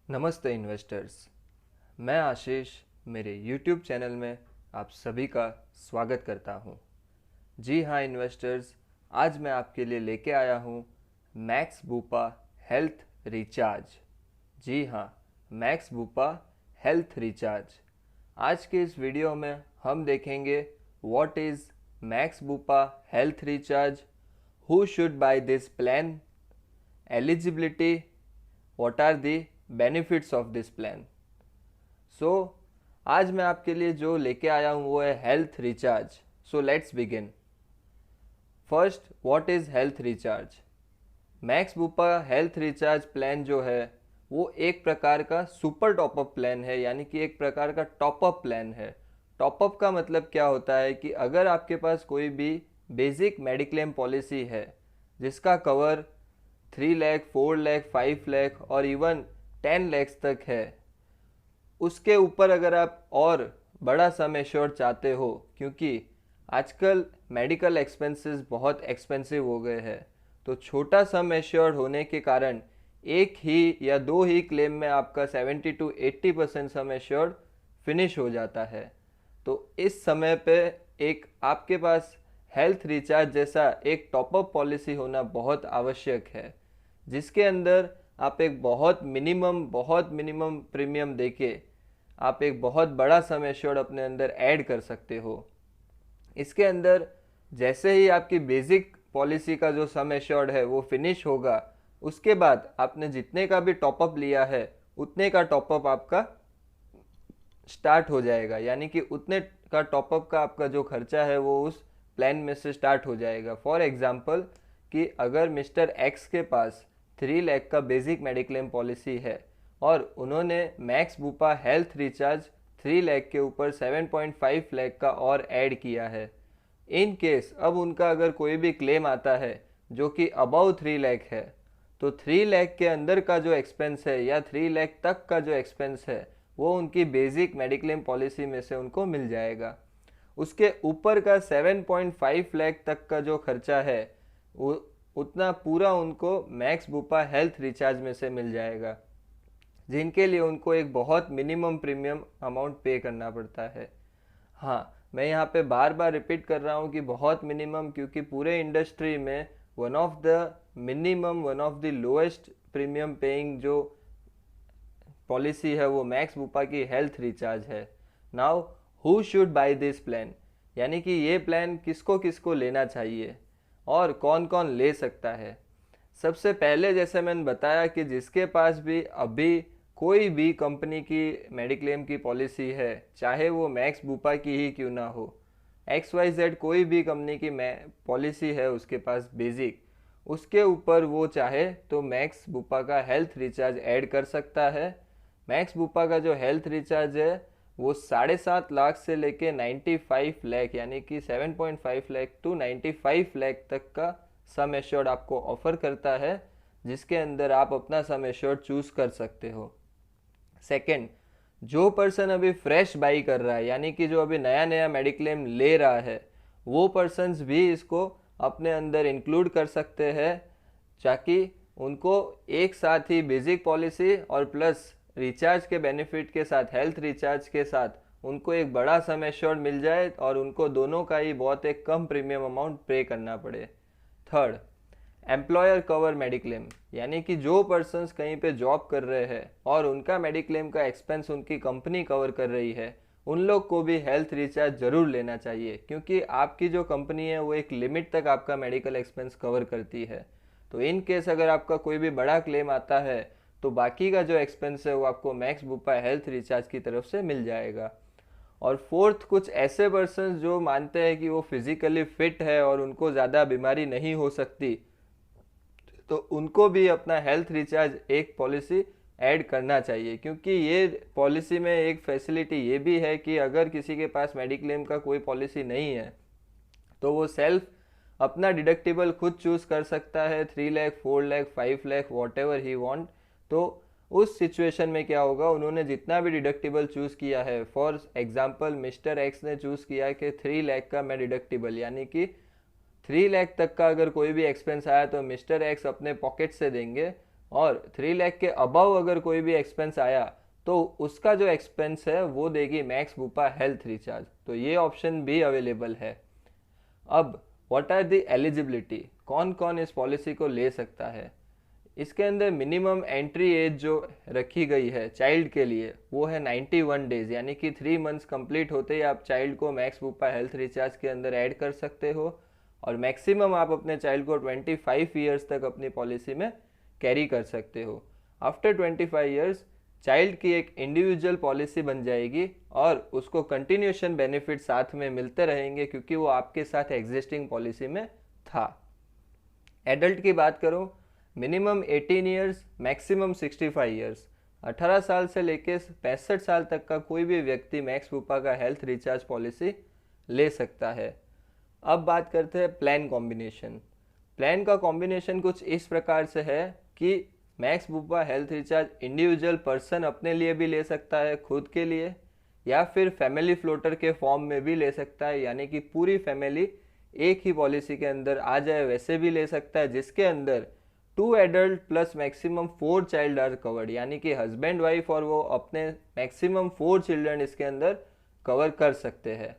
नमस्ते इन्वेस्टर्स। मैं आशीष मेरे YouTube चैनल में आप सभी का स्वागत करता हूँ। जी हाँ इन्वेस्टर्स, आज मैं आपके लिए लेके आया हूँ मैक्स बूपा हेल्थ रिचार्ज। जी हाँ, मैक्स बूपा हेल्थ रिचार्ज। आज के इस वीडियो में हम देखेंगे what is max Bupa health recharge, who should by this plan, eligibility, what are the benefits of this plan। सो आज मैं आपके लिए जो लेके आया हूँ वो है health recharge. So let's begin. First, what is health recharge. Max Bupa health recharge plan जो है वो एक प्रकार का सुपर टॉपअप प्लान है, यानी कि एक प्रकार का टॉपअप प्लान है। टॉपअप का मतलब क्या होता है कि अगर आपके पास कोई भी बेसिक मेडिक्लेम पॉलिसी है जिसका कवर 3 लाख, 4 लाख, 5 लाख और इवन 10 लाख तक है, उसके ऊपर अगर आप और बड़ा सम एश्योर्ड चाहते हो, क्योंकि आजकल मेडिकल एक्सपेंसेस बहुत एक्सपेंसिव हो गए हैं, तो छोटा सम एश्योर्ड होने के कारण एक ही या दो ही क्लेम में आपका 70 to 80% सम एश्योर्ड फिनिश हो जाता है। तो इस समय पे एक आपके पास हेल्थ रिचार्ज जैसा एक टॉपअप पॉलिसी होना बहुत आवश्यक है, जिसके अंदर आप एक बहुत मिनिमम प्रीमियम देके आप एक बहुत बड़ा सम एश्योर्ड अपने अंदर ऐड कर सकते हो। इसके अंदर जैसे ही आपकी बेसिक पॉलिसी का जो सम एश्योर्ड है वो फिनिश होगा, उसके बाद आपने जितने का भी टॉपअप लिया है उतने का टॉपअप आपका स्टार्ट हो जाएगा, यानी कि उतने का टॉपअप का आपका जो खर्चा है वो उस प्लान में से स्टार्ट हो जाएगा। फॉर एग्जांपल कि अगर मिस्टर एक्स के पास 3 लाख का बेसिक मेडिक्लेम पॉलिसी है और उन्होंने max Bupa health recharge 3 lakh के ऊपर 7.5 लाख का और ऐड किया है। इन केस अब उनका अगर कोई भी क्लेम आता है जो कि अबाउ 3 लाख है, तो 3 लाख के अंदर का जो एक्सपेंस है या 3 लाख तक का जो एक्सपेंस है वो उनकी बेसिक मेडिक्लेम पॉलिसी में से उनको मिल जाएगा। उसके ऊपर का 7.5 लाख तक का जो खर्चा है वो उतना पूरा उनको मैक्स बूपा हेल्थ रिचार्ज में से मिल जाएगा, जिनके लिए उनको एक बहुत मिनिमम प्रीमियम अमाउंट पे करना पड़ता है। हाँ, मैं यहाँ पे बार बार रिपीट कर रहा हूँ कि बहुत मिनिमम, क्योंकि पूरे इंडस्ट्री में one of the lowest premium paying जो पॉलिसी है वो मैक्स बूपा की हेल्थ रिचार्ज है। Now who should by this plan, यानी कि ये प्लान किसको किसको लेना चाहिए और कौन कौन ले सकता है। सबसे पहले जैसे मैंने बताया कि जिसके पास भी अभी कोई भी कंपनी की मेडिक्लेम की पॉलिसी है, चाहे वो मैक्स बूपा की ही क्यों ना हो, XYZ कोई भी कंपनी की पॉलिसी है उसके पास बेसिक, उसके ऊपर वो चाहे तो मैक्स बूपा का हेल्थ रिचार्ज ऐड कर सकता है। मैक्स बूपा का जो हेल्थ रिचार्ज है वो 7.5 लाख से लेके 95 लाख, यानी कि 7.5 लाख to 95 लाख तक का सम एश्योर्ड आपको ऑफर करता है, जिसके अंदर आप अपना सम एश्योर्ड चूज कर सकते हो। सेकंड, जो पर्सन अभी फ्रेश बाई कर रहा है, यानी कि जो अभी नया नया मेडिक्लेम ले रहा है, वो पर्सन्स भी इसको अपने अंदर इंक्लूड कर सकते हैं, ताकि उनको एक साथ ही बेसिक पॉलिसी और प्लस रिचार्ज के बेनिफिट के साथ, हेल्थ रिचार्ज के साथ उनको एक बड़ा सम एश्योर्ड मिल जाए और उनको दोनों का ही बहुत एक कम प्रीमियम अमाउंट पे करना पड़े। थर्ड, एम्प्लॉयर कवर मेडिक्लेम, यानी कि जो पर्सन्स कहीं पे जॉब कर रहे हैं और उनका मेडिक्लेम का एक्सपेंस उनकी कंपनी कवर कर रही है, उन लोग को भी हेल्थ रिचार्ज जरूर लेना चाहिए, क्योंकि आपकी जो कंपनी है वो एक लिमिट तक आपका मेडिकल एक्सपेंस कवर करती है। तो इन केस अगर आपका कोई भी बड़ा क्लेम आता है तो बाकी का जो एक्सपेंस है वो आपको मैक्स बूपा हेल्थ रिचार्ज की तरफ से मिल जाएगा। और फोर्थ, कुछ ऐसे पर्सन जो मानते हैं कि वो फिजिकली फिट है और उनको ज़्यादा बीमारी नहीं हो सकती, तो उनको भी अपना हेल्थ रिचार्ज एक पॉलिसी ऐड करना चाहिए, क्योंकि ये पॉलिसी में एक फैसिलिटी ये भी है कि अगर किसी के पास मेडिक्लेम का कोई पॉलिसी नहीं है तो वो सेल्फ अपना डिडक्टिबल खुद चूज कर सकता है, 3 lakh, 4 lakh, 5 lakh, what ever he want. तो उस सिचुएशन में क्या होगा, उन्होंने जितना भी डिडक्टिबल चूज किया है, फॉर एग्जाम्पल मिस्टर एक्स ने चूज किया कि 3 लाख का मैं डिडक्टिबल, यानी कि 3 लाख तक का अगर कोई भी एक्सपेंस आया तो मिस्टर एक्स अपने पॉकेट से देंगे, और 3 लाख के अबव अगर कोई भी एक्सपेंस आया तो उसका जो एक्सपेंस है वो देगी मैक्स बुपा हेल्थ रिचार्ज। तो ये ऑप्शन भी अवेलेबल है। अब व्हाट आर द एलिजिबिलिटी, कौन कौन इस पॉलिसी को ले सकता है। इसके अंदर मिनिमम एंट्री एज जो रखी गई है चाइल्ड के लिए वो है 91 डेज, यानी कि 3 मंथ्स कंप्लीट होते ही आप चाइल्ड को मैक्स बुपा हेल्थ रिचार्ज के अंदर ऐड कर सकते हो। और मैक्सिमम आप अपने चाइल्ड को 25 ईयर्स तक अपनी पॉलिसी में कैरी कर सकते हो। आफ्टर 25 ईयर्स चाइल्ड की एक इंडिविजुअल पॉलिसी बन जाएगी और उसको कंटिन्यूशन बेनिफिट साथ में मिलते रहेंगे क्योंकि वो आपके साथ एग्जिस्टिंग पॉलिसी में था। एडल्ट की बात करो, मिनिमम 18 ईयर्स, मैक्सिमम 65 ईयर्स। 18 साल से लेकर 65 साल तक का कोई भी व्यक्ति मैक्स बुपा का हेल्थ रिचार्ज पॉलिसी ले सकता है। अब बात करते हैं प्लान कॉम्बिनेशन। प्लान का कॉम्बिनेशन कुछ इस प्रकार से है कि max Bupa health recharge individual person अपने लिए भी ले सकता है खुद के लिए, या फिर फैमिली फ्लोटर के फॉर्म में भी ले सकता है, यानी कि पूरी फैमिली एक ही पॉलिसी के अंदर आ जाए वैसे भी ले सकता है, जिसके अंदर 2 adult plus maximum 4 child are covered, यानी कि हस्बैंड वाइफ और वो अपने मैक्सिमम 4 चिल्ड्रन इसके अंदर कवर कर सकते हैं।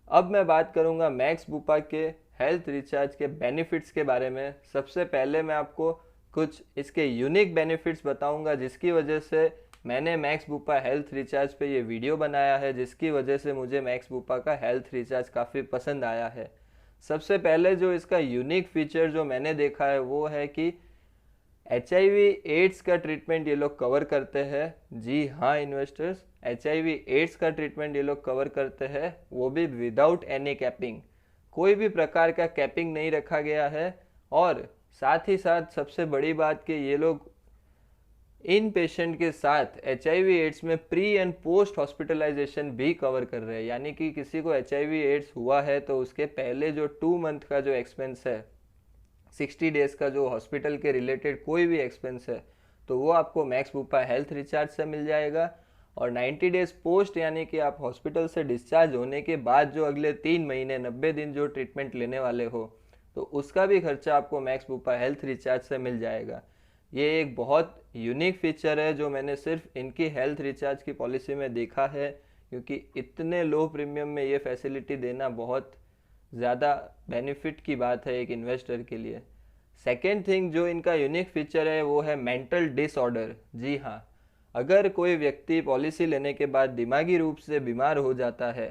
अब मैं बात करूंगा मैक्स बुपा के हेल्थ रिचार्ज के बेनिफिट्स के बारे में। सबसे पहले मैं आपको कुछ इसके यूनिक बेनिफिट्स बताऊंगा जिसकी वजह से मैंने मैक्स बुपा हेल्थ रिचार्ज पे ये वीडियो बनाया है, जिसकी वजह से मुझे मैक्स बुपा का हेल्थ रिचार्ज काफ़ी पसंद आया है। सबसे पहले जो इसका यूनिक फीचर जो मैंने देखा है वो है कि HIV एड्स का ट्रीटमेंट ये लोग कवर करते हैं। जी हाँ इन्वेस्टर्स, HIV एड्स का ट्रीटमेंट ये लोग कवर करते हैं, वो भी विदाउट एनी कैपिंग। कोई भी प्रकार का कैपिंग नहीं रखा गया है। और साथ ही साथ सबसे बड़ी बात कि ये लोग इन पेशेंट के साथ HIV एड्स में प्री एंड पोस्ट हॉस्पिटलाइजेशन भी कवर कर रहे हैं, यानी कि किसी को HIV एड्स हुआ है तो उसके पहले जो 2 मंथ का जो एक्सपेंस है, 60 डेज का जो हॉस्पिटल के रिलेटेड कोई भी एक्सपेंस है, तो वो आपको मैक्स बुपा हेल्थ रिचार्ज से मिल जाएगा। और 90 डेज पोस्ट, यानी कि आप हॉस्पिटल से डिस्चार्ज होने के बाद जो अगले 3 महीने 90 दिन जो ट्रीटमेंट लेने वाले हो, तो उसका भी खर्चा आपको मैक्स बुपा हेल्थ रिचार्ज से मिल जाएगा। ये एक बहुत यूनिक फीचर है जो मैंने सिर्फ इनकी हेल्थ रिचार्ज की पॉलिसी में देखा है, क्योंकि इतने लो प्रीमियम में ये फैसिलिटी देना बहुत ज़्यादा बेनिफिट की बात है एक इन्वेस्टर के लिए। सेकेंड थिंग जो इनका यूनिक फीचर है वो है मेंटल डिसऑर्डर। जी हाँ, अगर कोई व्यक्ति पॉलिसी लेने के बाद दिमागी रूप से बीमार हो जाता है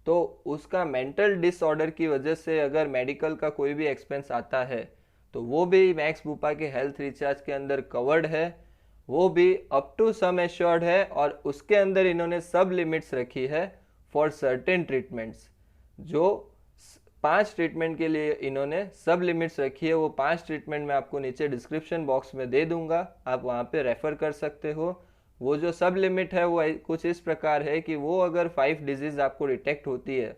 तो उसका मेंटल डिसऑर्डर की वजह से अगर मेडिकल का कोई भी एक्सपेंस आता है तो वो भी मैक्स बुपा के हेल्थ रिचार्ज के अंदर कवर्ड है। वो भी अप टू सम एश्योर्ड है और उसके अंदर इन्होंने सब लिमिट्स रखी है फॉर सर्टेन ट्रीटमेंट्स। जो 5 ट्रीटमेंट के लिए इन्होंने सब लिमिट्स रखी है, वो 5 ट्रीटमेंट मैं आपको नीचे डिस्क्रिप्शन बॉक्स में दे दूंगा, आप वहाँ पे रेफर कर सकते हो। वो जो सब लिमिट है वो कुछ इस प्रकार है कि वो अगर 5 डिजीज आपको डिटेक्ट होती है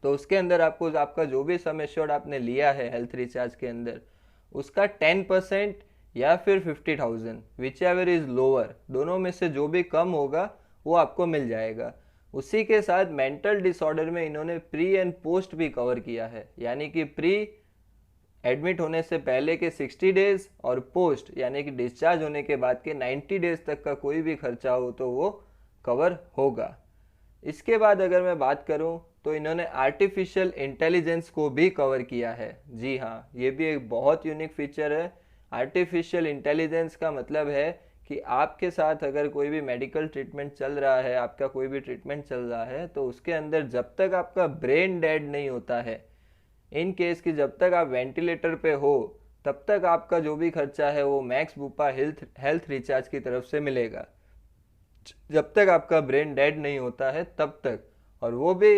तो उसके अंदर आपको आपका जो भी सम एश्योर्ड आपने लिया है हेल्थ रिचार्ज के अंदर उसका 10% या फिर 50,000 विच एवर इज लोअर, दोनों में से जो भी कम होगा वो आपको मिल जाएगा। उसी के साथ मेंटल डिसऑर्डर में इन्होंने प्री एंड पोस्ट भी कवर किया है, यानी कि प्री एडमिट होने से पहले के 60 डेज और पोस्ट यानी कि डिस्चार्ज होने के बाद के 90 डेज तक का कोई भी खर्चा हो तो वो कवर होगा। इसके बाद अगर मैं बात करूं तो इन्होंने आर्टिफिशियल इंटेलिजेंस को भी कवर किया है। जी हाँ, ये भी एक बहुत यूनिक फीचर है। आर्टिफिशियल इंटेलिजेंस का मतलब है कि आपके साथ अगर कोई भी मेडिकल ट्रीटमेंट चल रहा है, आपका कोई भी ट्रीटमेंट चल रहा है, तो उसके अंदर जब तक आपका ब्रेन डेड नहीं होता है, इन केस कि जब तक आप वेंटिलेटर पे हो, तब तक आपका जो भी खर्चा है वो मैक्स बुपा हेल्थ रिचार्ज की तरफ से मिलेगा, जब तक आपका ब्रेन डेड नहीं होता है तब तक। और वो भी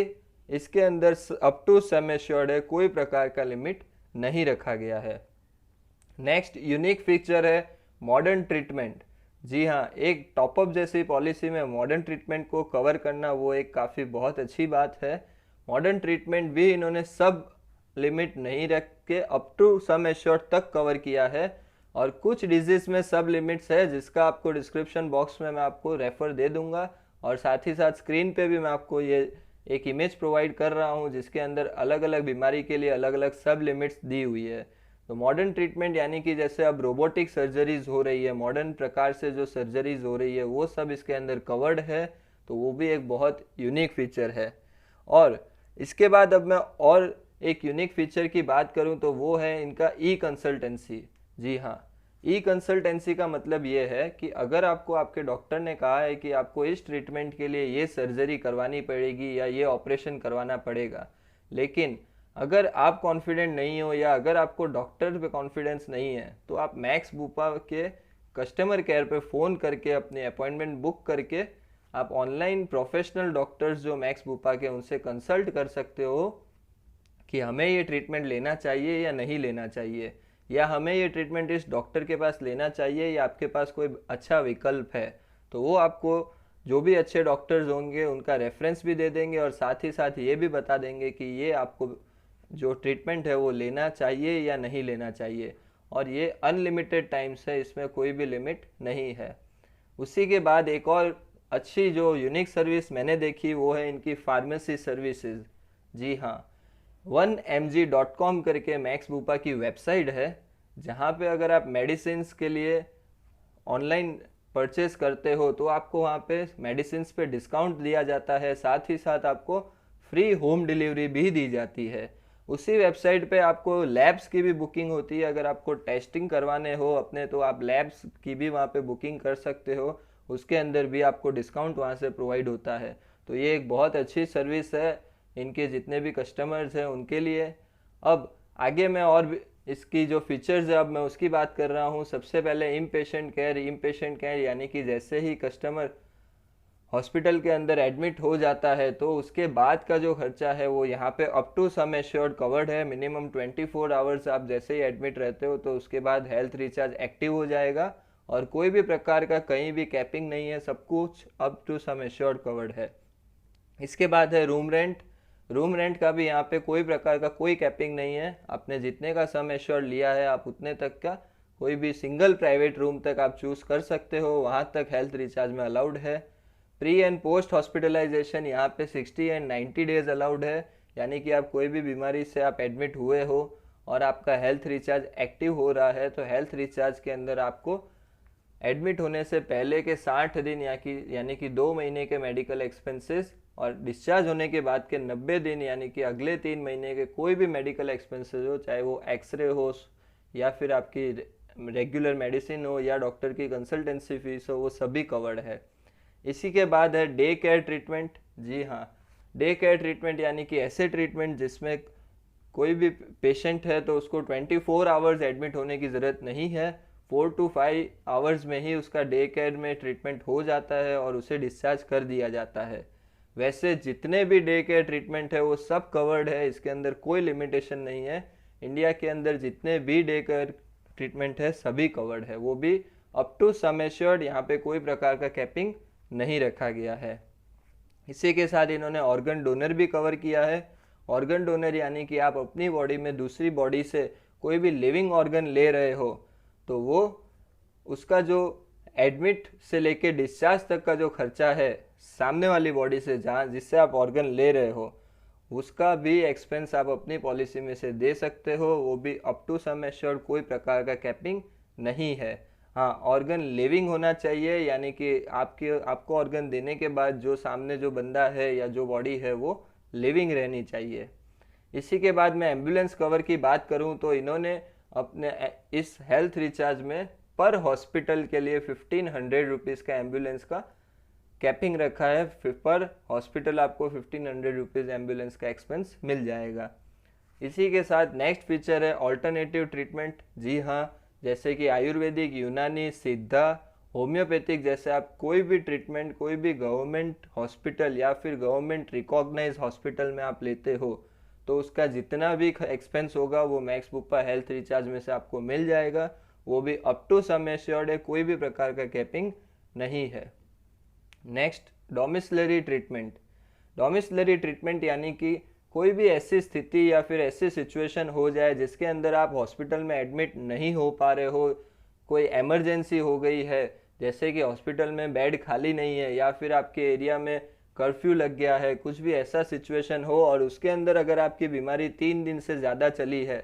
इसके अंदर अप टू सम एश्योर्ड है, कोई प्रकार का लिमिट नहीं रखा गया है। नेक्स्ट यूनिक फीचर है मॉडर्न ट्रीटमेंट। जी हाँ, एक टॉपअप जैसी पॉलिसी में मॉडर्न ट्रीटमेंट को कवर करना वो एक काफ़ी बहुत अच्छी बात है। मॉडर्न ट्रीटमेंट भी इन्होंने सब लिमिट नहीं रख के अप टू सम एश्योर्ड तक कवर किया है, और कुछ डिजीज में सब लिमिट्स है जिसका आपको डिस्क्रिप्शन बॉक्स में मैं आपको रेफर दे दूंगा, और साथ ही साथ स्क्रीन पे भी मैं आपको ये एक इमेज प्रोवाइड कर रहा हूँ जिसके अंदर अलग अलग बीमारी के लिए अलग अलग सब लिमिट्स दी हुई है। तो मॉडर्न ट्रीटमेंट यानी कि जैसे अब रोबोटिक सर्जरीज हो रही है, मॉडर्न प्रकार से जो सर्जरीज हो रही है वो सब इसके अंदर कवर्ड है। तो वो भी एक बहुत यूनिक फीचर है। और इसके बाद अब मैं और एक यूनिक फीचर की बात करूं तो वो है इनका ई कंसल्टेंसी। जी हाँ, ई कंसल्टेंसी का मतलब ये है कि अगर आपको आपके डॉक्टर ने कहा है कि आपको इस ट्रीटमेंट के लिए ये सर्जरी करवानी पड़ेगी या ये ऑपरेशन करवाना पड़ेगा, लेकिन अगर आप कॉन्फिडेंट नहीं हो या अगर आपको डॉक्टर पे कॉन्फिडेंस नहीं है, तो आप मैक्स बुपा के कस्टमर केयर पे फ़ोन करके अपनी अपॉइंटमेंट बुक करके आप ऑनलाइन प्रोफेशनल डॉक्टर्स जो मैक्स बुपा के उनसे कंसल्ट कर सकते हो कि हमें ये ट्रीटमेंट लेना चाहिए या नहीं लेना चाहिए, या हमें ये ट्रीटमेंट इस डॉक्टर के पास लेना चाहिए या आपके पास कोई अच्छा विकल्प है। तो वो आपको जो भी अच्छे डॉक्टर्स होंगे उनका रेफरेंस भी दे देंगे और साथ ही साथ ये भी बता देंगे कि ये आपको जो ट्रीटमेंट है वो लेना चाहिए या नहीं लेना चाहिए। और ये अनलिमिटेड टाइम्स है, इसमें कोई भी लिमिट नहीं है। उसी के बाद एक और अच्छी जो यूनिक सर्विस मैंने देखी वो है इनकी फार्मेसी सर्विसेज। जी हाँ, 1mg.com करके मैक्स बुपा की वेबसाइट है, जहाँ पे अगर आप मेडिसिन के लिए ऑनलाइन परचेस करते हो तो आपको वहाँ पे मेडिसिन पे डिस्काउंट दिया जाता है, साथ ही साथ आपको फ्री होम डिलीवरी भी दी जाती है। उसी वेबसाइट पे आपको लैब्स की भी बुकिंग होती है, अगर आपको टेस्टिंग करवाने हो अपने तो आप लैब्स की भी वहाँ पे बुकिंग कर सकते हो, उसके अंदर भी आपको डिस्काउंट वहाँ से प्रोवाइड होता है। तो ये एक बहुत अच्छी सर्विस है इनके जितने भी कस्टमर्स हैं उनके लिए। अब आगे मैं और भी इसकी जो फीचर्स है अब मैं उसकी बात कर रहा हूँ। सबसे पहले इम्पेशेंट केयर यानी कि जैसे ही कस्टमर हॉस्पिटल के अंदर एडमिट हो जाता है तो उसके बाद का जो खर्चा है वो यहाँ पे up to sum assured covered है। मिनिमम 24 आवर्स आप जैसे ही एडमिट रहते हो तो उसके बाद हेल्थ रिचार्ज एक्टिव हो जाएगा और कोई भी प्रकार का कहीं भी कैपिंग नहीं है, सब कुछ up to sum assured covered है। इसके बाद है रूम रेंट। रूम रेंट का भी यहाँ पे कोई प्रकार का कोई कैपिंग नहीं है, आपने जितने का सम एश्योर्ड लिया है आप उतने तक का कोई भी सिंगल प्राइवेट रूम तक आप चूज़ कर सकते हो, वहाँ तक हेल्थ रिचार्ज में अलाउड है। प्री एंड पोस्ट हॉस्पिटलाइजेशन यहाँ पे 60 एंड 90 डेज अलाउड है, यानी कि आप कोई भी बीमारी से आप एडमिट हुए हो और आपका हेल्थ रिचार्ज एक्टिव हो रहा है तो हेल्थ रिचार्ज के अंदर आपको एडमिट होने से पहले के 60 दिन यानी कि 2 महीने के मेडिकल एक्सपेंसेस और डिस्चार्ज होने के बाद के 90 दिन यानी कि अगले 3 महीने के कोई भी मेडिकल एक्सपेंसेस हो, चाहे वो एक्सरे हो या फिर आपकी रेगुलर मेडिसिन हो या डॉक्टर की कंसल्टेंसी फीस हो, वो सभी कवर्ड है। इसी के बाद है डे केयर ट्रीटमेंट। जी हाँ, डे केयर ट्रीटमेंट यानी कि ऐसे ट्रीटमेंट जिसमें कोई भी पेशेंट है तो उसको 24 आवर्स एडमिट होने की ज़रूरत नहीं है, 4 to 5 आवर्स में ही उसका डे केयर में ट्रीटमेंट हो जाता है और उसे डिस्चार्ज कर दिया जाता है। वैसे जितने भी डे केयर ट्रीटमेंट है वो सब कवर्ड है, इसके अंदर कोई लिमिटेशन नहीं है। इंडिया के अंदर जितने भी डे केयर ट्रीटमेंट है सभी कवर्ड है, वो भी अप टू सम एश्योर्ड, यहाँ पे कोई प्रकार का कैपिंग नहीं रखा गया है। इसी के साथ इन्होंने ऑर्गन डोनर भी कवर किया है। ऑर्गन डोनर यानी कि आप अपनी बॉडी में दूसरी बॉडी से कोई भी लिविंग ऑर्गन ले रहे हो तो वो उसका जो एडमिट से लेके डिस्चार्ज तक का जो खर्चा है सामने वाली बॉडी से जहाँ जिससे आप ऑर्गन ले रहे हो उसका भी एक्सपेंस आप अपनी पॉलिसी में से दे सकते हो, वो भी अप टू सम एश्योर्ड, कोई प्रकार का कैपिंग नहीं है। हाँ, ऑर्गन लिविंग होना चाहिए, यानी कि आपको ऑर्गन देने के बाद जो सामने जो बंदा है या जो बॉडी है वो लिविंग रहनी चाहिए। इसी के बाद मैं एम्बुलेंस कवर की बात करूं तो इन्होंने अपने इस हेल्थ रिचार्ज में पर हॉस्पिटल के लिए 1500 रुपीज़ का एम्बुलेंस का कैपिंग रखा है। पर हॉस्पिटल आपको 1500 रुपीज़ एम्बुलेंस का एक्सपेंस मिल जाएगा। इसी के साथ नेक्स्ट फीचर है ऑल्टरनेटिव ट्रीटमेंट। जी हाँ, जैसे कि आयुर्वेदिक, यूनानी, सिद्धा, होम्योपैथिक जैसे आप कोई भी ट्रीटमेंट कोई भी गवर्नमेंट हॉस्पिटल या फिर गवर्नमेंट रिकॉग्नाइज हॉस्पिटल में आप लेते हो तो उसका जितना भी एक्सपेंस होगा वो मैक्स बुपा हेल्थ रिचार्ज में से आपको मिल जाएगा, वो भी अप टू सम एश्योर्ड है, कोई भी प्रकार का कैपिंग नहीं है। Next, domiciliary treatment. Domiciliary treatment यानी कि कोई भी ऐसी स्थिति या फिर ऐसी सिचुएशन हो जाए जिसके अंदर आप हॉस्पिटल में एडमिट नहीं हो पा रहे हो, कोई इमरजेंसी हो गई है, जैसे कि हॉस्पिटल में बेड खाली नहीं है या फिर आपके एरिया में कर्फ्यू लग गया है, कुछ भी ऐसा सिचुएशन हो और उसके अंदर अगर आपकी बीमारी 3 दिन से ज़्यादा चली है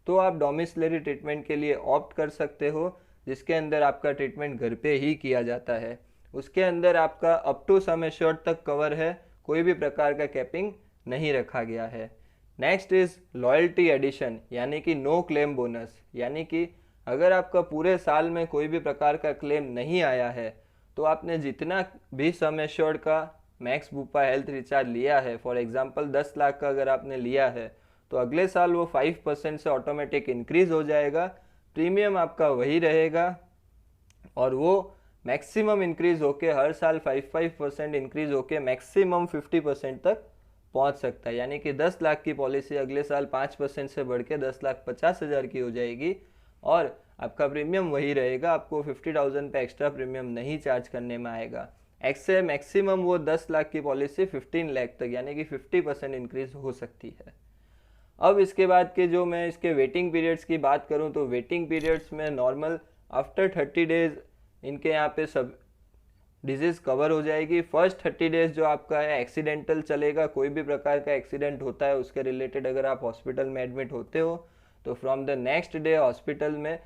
तो आप डोमिसलरी ट्रीटमेंट के लिए ऑप्ट कर सकते हो, जिसके अंदर आपका ट्रीटमेंट घर पे ही किया जाता है। उसके अंदर आपका अप टू सम एश्योर्ड तक कवर है, कोई भी प्रकार का कैपिंग नहीं रखा गया है। नेक्स्ट इज लॉयल्टी एडिशन, यानी कि नो क्लेम बोनस, यानी कि अगर आपका पूरे साल में कोई भी प्रकार का क्लेम नहीं आया है तो आपने जितना भी सम एश्योर्ड का मैक्स बुपा हेल्थ रिचार्ज लिया है, फॉर एग्जांपल 10 लाख का अगर आपने लिया है, तो अगले साल वो 5% से ऑटोमेटिक इंक्रीज हो जाएगा, प्रीमियम आपका वही रहेगा और वो मैक्सिमम इंक्रीज होके हर साल 5% इंक्रीज होके मैक्सिमम 50% तक पहुंच सकता है। यानी कि 10 लाख की पॉलिसी अगले साल 5% से बढ़ के 10,50,000 की हो जाएगी और आपका प्रीमियम वही रहेगा, आपको 50,000 पे एक्स्ट्रा प्रीमियम नहीं चार्ज करने में आएगा। एक्से मैक्सिमम वो 10 लाख की पॉलिसी 15 लाख तक यानी कि 50% इंक्रीज हो सकती है। अब इसके बाद के जो मैं इसके वेटिंग पीरियड्स की बात करूं तो वेटिंग पीरियड्स में नॉर्मल आफ्टर 30 डेज इनके यहाँ पे सब डिजीज़ कवर हो जाएगी। फर्स्ट 30 डेज जो आपका है एक्सीडेंटल चलेगा, कोई भी प्रकार का एक्सीडेंट होता है उसके रिलेटेड अगर आप हॉस्पिटल में एडमिट होते हो तो from the next day hospital में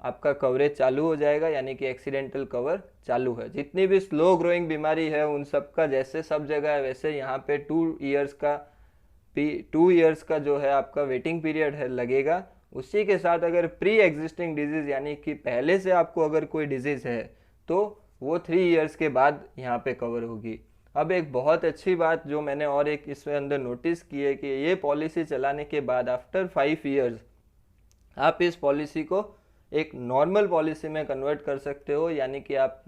आपका कवरेज चालू हो जाएगा, यानी कि एक्सीडेंटल कवर चालू है। जितनी भी स्लो ग्रोइंग बीमारी है उन सब का जैसे सब जगह है वैसे यहाँ पे 2 इयर्स का जो है आपका वेटिंग पीरियड है लगेगा। उसी के साथ अगर प्री एग्जिस्टिंग डिजीज़ यानी कि पहले से आपको अगर कोई डिजीज़ है तो वो 3 इयर्स के बाद यहाँ पे कवर होगी। अब एक बहुत अच्छी बात जो मैंने और एक इसमें अंदर नोटिस की है कि ये पॉलिसी चलाने के बाद आफ्टर 5 इयर्स आप इस पॉलिसी को एक नॉर्मल पॉलिसी में कन्वर्ट कर सकते हो, यानी कि आप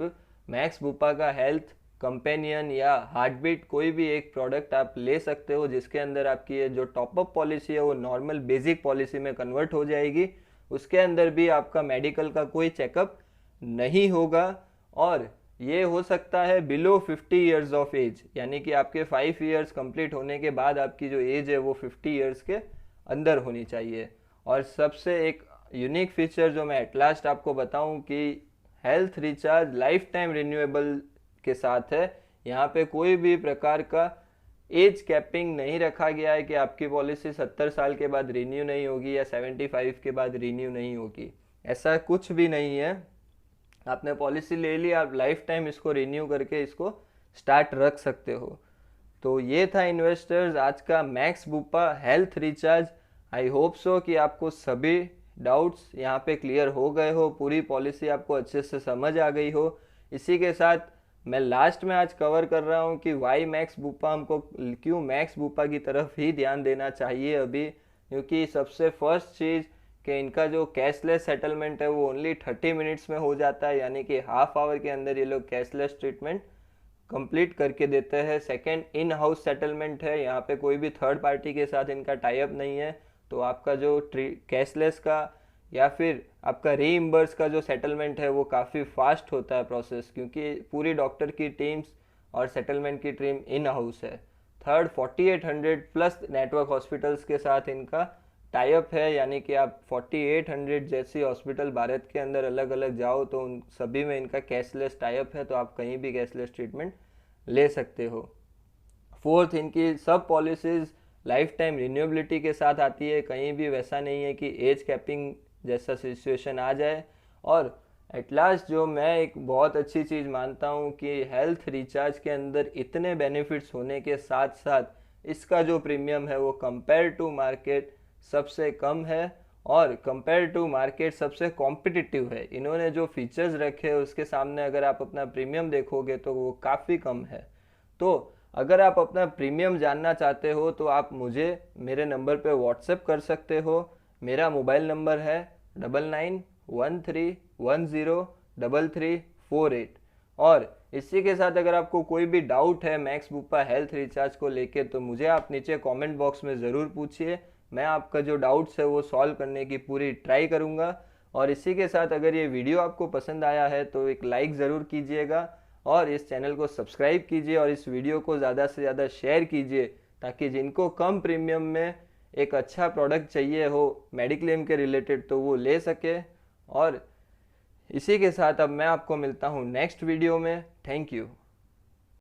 मैक्स बुपा का हेल्थ कंपेनियन या हार्टबीट कोई भी एक प्रोडक्ट आप ले सकते हो, जिसके अंदर आपकी ये जो टॉपअप पॉलिसी है वो नॉर्मल बेसिक पॉलिसी में कन्वर्ट हो जाएगी। उसके अंदर भी आपका मेडिकल का कोई चेकअप नहीं होगा और ये हो सकता है बिलो 50 इयर्स ऑफ एज, यानी कि आपके 5 इयर्स कंप्लीट होने के बाद आपकी जो एज है वो 50 इयर्स के अंदर होनी चाहिए। और सबसे एक यूनिक फीचर जो मैं एट लास्ट आपको बताऊं कि health recharge life time renewable के साथ है। यहाँ पे कोई भी प्रकार का एज कैपिंग नहीं रखा गया है कि आपकी पॉलिसी 70 साल के बाद रिन्यू नहीं होगी या 75 के बाद रिन्यू नहीं होगी, ऐसा कुछ भी नहीं है। आपने पॉलिसी ले ली, आप लाइफ टाइम इसको रिन्यू करके इसको स्टार्ट रख सकते हो। तो ये था इन्वेस्टर्स आज का max Bupa health recharge. I hope so कि आपको सभी डाउट्स यहाँ पे क्लियर हो गए हो, पूरी पॉलिसी आपको अच्छे से समझ आ गई हो। इसी के साथ मैं लास्ट में आज कवर कर रहा हूँ कि वाई मैक्स बुपा, हमको क्यों मैक्स बुपा की तरफ ही ध्यान देना चाहिए अभी, क्योंकि सबसे फर्स्ट चीज़ कि इनका जो कैशलेस सेटलमेंट है वो ओनली 30 मिनट्स में हो जाता है, यानी कि हाफ आवर के अंदर ये लोग कैशलेस ट्रीटमेंट कंप्लीट करके देते हैं। सेकंड, इन हाउस सेटलमेंट है, यहाँ पे कोई भी थर्ड पार्टी के साथ इनका टाई अप नहीं है, तो आपका जो कैशलेस का या फिर आपका रीइम्बर्स का जो सेटलमेंट है वो काफ़ी फास्ट होता है प्रोसेस, क्योंकि पूरी डॉक्टर की टीम्स और सेटलमेंट की टीम इन हाउस है। थर्ड, 4800 प्लस नेटवर्क हॉस्पिटल्स के साथ इनका टाई अप है, यानी कि आप 4800 जैसी हॉस्पिटल भारत के अंदर अलग अलग जाओ तो उन सभी में इनका कैशलेस टाई अप है, तो आप कहीं भी कैशलेस ट्रीटमेंट ले सकते हो। फोर्थ, इनकी सब पॉलिसीज़ लाइफ टाइम रिन्यूएबिलिटी के साथ आती है, कहीं भी वैसा नहीं है कि एज कैपिंग जैसा सिचुएशन आ जाए। और एट लास्ट जो मैं एक बहुत अच्छी चीज़ मानता हूँ कि हेल्थ रिचार्ज के अंदर इतने बेनिफिट्स होने के साथ साथ इसका जो प्रीमियम है वो कंपेयर टू मार्केट सबसे कम है और कंपेयर टू मार्केट सबसे कॉम्पिटिटिव है। इन्होंने जो फीचर्स रखे हैं उसके सामने अगर आप अपना प्रीमियम देखोगे तो वो काफ़ी कम है। तो अगर आप अपना प्रीमियम जानना चाहते हो तो आप मुझे मेरे नंबर पे व्हाट्सएप कर सकते हो। मेरा मोबाइल नंबर है 9913103348। और इसी के साथ अगर आपको कोई भी डाउट है मैक्स बुपा हेल्थ रिचार्ज को लेके तो मुझे आप नीचे कमेंट बॉक्स में ज़रूर पूछिए, मैं आपका जो डाउट्स है वो सॉल्व करने की पूरी ट्राई करूँगा। और इसी के साथ अगर ये वीडियो आपको पसंद आया है तो एक लाइक ज़रूर कीजिएगा और इस चैनल को सब्सक्राइब कीजिए और इस वीडियो को ज़्यादा से ज़्यादा शेयर कीजिए, ताकि जिनको कम प्रीमियम में एक अच्छा प्रोडक्ट चाहिए हो मेडिक्लेम के रिलेटेड तो वो ले सके। और इसी के साथ अब मैं आपको मिलता हूँ नेक्स्ट वीडियो में। Thank you.